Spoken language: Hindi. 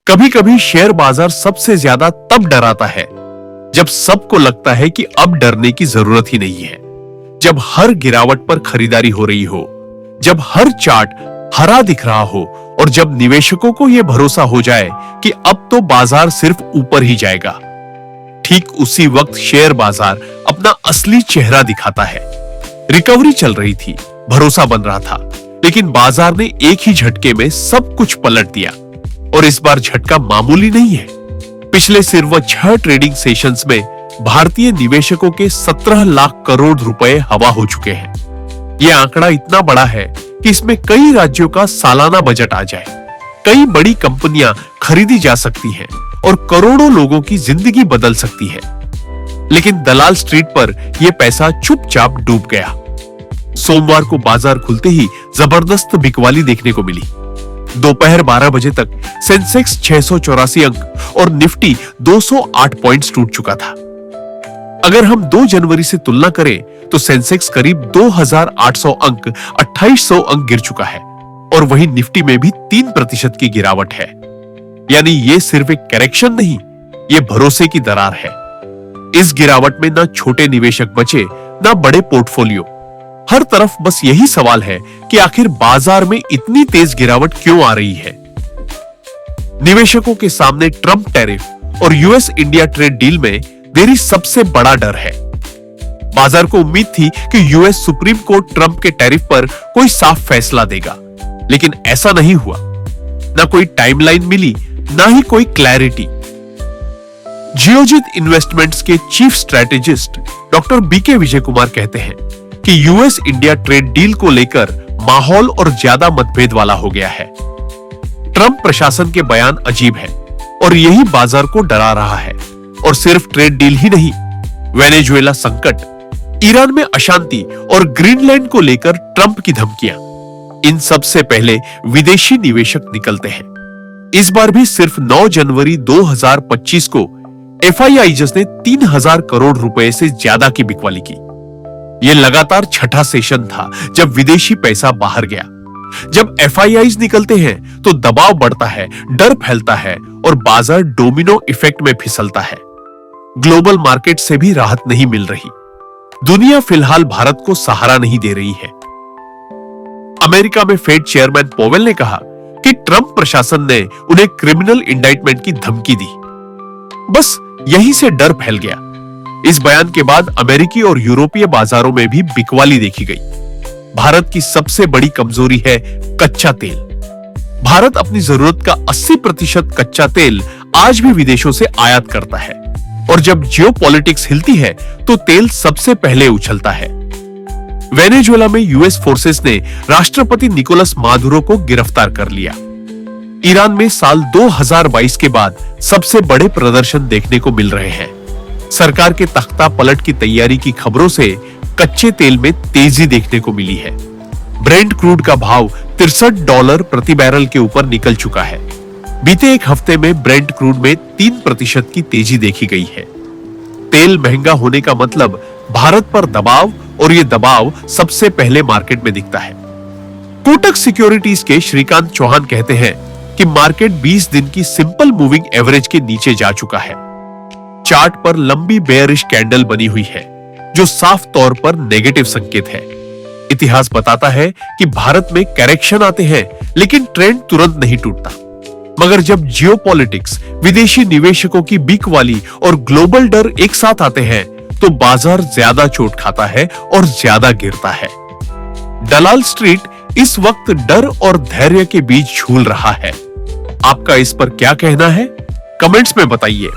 कभी कभी शेयर बाजार सबसे ज्यादा तब डराता है जब सबको लगता है कि अब डरने की जरूरत ही नहीं है, जब हर गिरावट पर खरीदारी हो रही हो, जब हर चार्ट हरा दिख रहा हो और जब निवेशकों को यह भरोसा हो जाए कि अब तो बाजार सिर्फ ऊपर ही जाएगा। ठीक उसी वक्त शेयर बाजार अपना असली चेहरा दिखाता है। रिकवरी चल रही थी, भरोसा बन रहा था, लेकिन बाजार ने एक ही झटके में सब कुछ पलट दिया। और इस बार झटका मामूली नहीं है। पिछले सिर्फ 6 ट्रेडिंग सेशंस में भारतीय निवेशकों के 17 लाख करोड़ रुपए हवा हो चुके हैं। यह आंकड़ा इतना बड़ा है कि इसमें कई राज्यों का सालाना बजट आ जाए, कई बड़ी कंपनियां खरीदी जा सकती हैं और करोड़ों लोगों की जिंदगी बदल सकती है। लेकिन दलाल स्ट्रीट पर यह पैसा चुपचाप डूब गया। सोमवार को बाजार खुलते ही जबरदस्त बिकवाली देखने को मिली। दोपहर 12 बजे तक सेंसेक्स 684 अंक और निफ्टी 208 पॉइंट्स टूट चुका था। अगर हम 2 जनवरी से तुलना करें तो सेंसेक्स करीब 2800 अंक 2800 अंक गिर चुका है और वहीं निफ्टी में भी 3% की गिरावट है। यानी ये सिर्फ एक करेक्शन नहीं, ये भरोसे की दरार है। इस गिरावट में ना छोटे निवेशक बचे, ना बड़े पोर्टफोलियो। हर तरफ बस यही सवाल है कि आखिर बाजार में इतनी तेज गिरावट क्यों आ रही है। निवेशकों के सामने ट्रंप टैरिफ और यूएस इंडिया ट्रेड डील में देरी सबसे बड़ा डर है। बाजार को उम्मीद थी कि यूएस सुप्रीम कोर्ट ट्रंप के टैरिफ पर कोई साफ फैसला देगा, लेकिन ऐसा नहीं हुआ। ना कोई टाइमलाइन मिली, ना ही कोई क्लैरिटी। जियोजित इन्वेस्टमेंट्स के chief strategist doctor BK Vijay Kumar कहते हैं कि यूएस इंडिया ट्रेड डील को लेकर माहौल और ज्यादा मतभेद वाला हो गया है। ट्रंप प्रशासन के बयान अजीब है और यही बाजार को डरा रहा है। और सिर्फ ट्रेड डील ही नहीं, वेनेजुएला संकट, ईरान में अशांति और ग्रीनलैंड को लेकर ट्रंप की धमकियां, इन सब से पहले विदेशी निवेशक निकलते हैं। इस बार भी सिर्फ 9 जनवरी 2025 को एफआईआईज ने 3000 करोड़ रुपए से ज्यादा की बिकवाली की। यह लगातार छठा सेशन था जब विदेशी पैसा बाहर गया। जब एफआईआईज निकलते हैं तो दबाव बढ़ता है, डर फैलता है और बाजार डोमिनो इफेक्ट में फिसलता है। ग्लोबल मार्केट से भी राहत नहीं मिल रही। दुनिया फिलहाल भारत को सहारा नहीं दे रही है। अमेरिका में फेड चेयरमैन पोवेल ने कहा कि ट्रंप प्रशासन ने उन्हें क्रिमिनल इंडाइटमेंट की धमकी दी। बस यहीं से डर फैल गया। इस बयान के बाद अमेरिकी और यूरोपीय बाजारों में भी बिकवाली देखी गई। भारत की सबसे बड़ी कमजोरी है कच्चा तेल। भारत अपनी जरूरत का 80% कच्चा तेल आज भी विदेशों से आयात करता है और जब जियोपॉलिटिक्स हिलती है तो तेल सबसे पहले उछलता है। वेनेजुएला में यूएस फोर्सेस ने राष्ट्रपति निकोलस मादुरो को गिरफ्तार कर लिया। ईरान में साल 2022 के बाद सबसे बड़े प्रदर्शन देखने को मिल रहे हैं। सरकार के तख्ता पलट की तैयारी की खबरों से कच्चे तेल में तेजी देखने को मिली है। ब्रेंट क्रूड का भाव $63 प्रति बैरल के ऊपर निकल चुका है। बीते एक हफ्ते में ब्रेंट क्रूड में 3% की तेजी देखी गई है। तेल महंगा होने का मतलब भारत पर दबाव, और यह दबाव सबसे पहले मार्केट में दिखता है। कोटक सिक्योरिटीज के श्रीकांत चौहान कहते हैं कि मार्केट 20 दिन की सिंपल मूविंग एवरेज के नीचे जा चुका है। चार्ट पर लंबी बेयरिश कैंडल बनी हुई है, जो साफ तौर पर नेगेटिव संकेत है। इतिहास बताता है कि भारत में करेक्शन आते हैं, लेकिन ट्रेंड तुरंत नहीं टूटता। मगर जब जियोपॉलिटिक्स, विदेशी निवेशकों की बिकवाली और ग्लोबल डर एक साथ आते हैं तो बाजार ज्यादा चोट खाता है और ज्यादा गिरता है। दलाल स्ट्रीट इस वक्त डर और धैर्य के बीच झूल रहा है। आपका इस पर क्या कहना है? कमेंट्स में बताइए।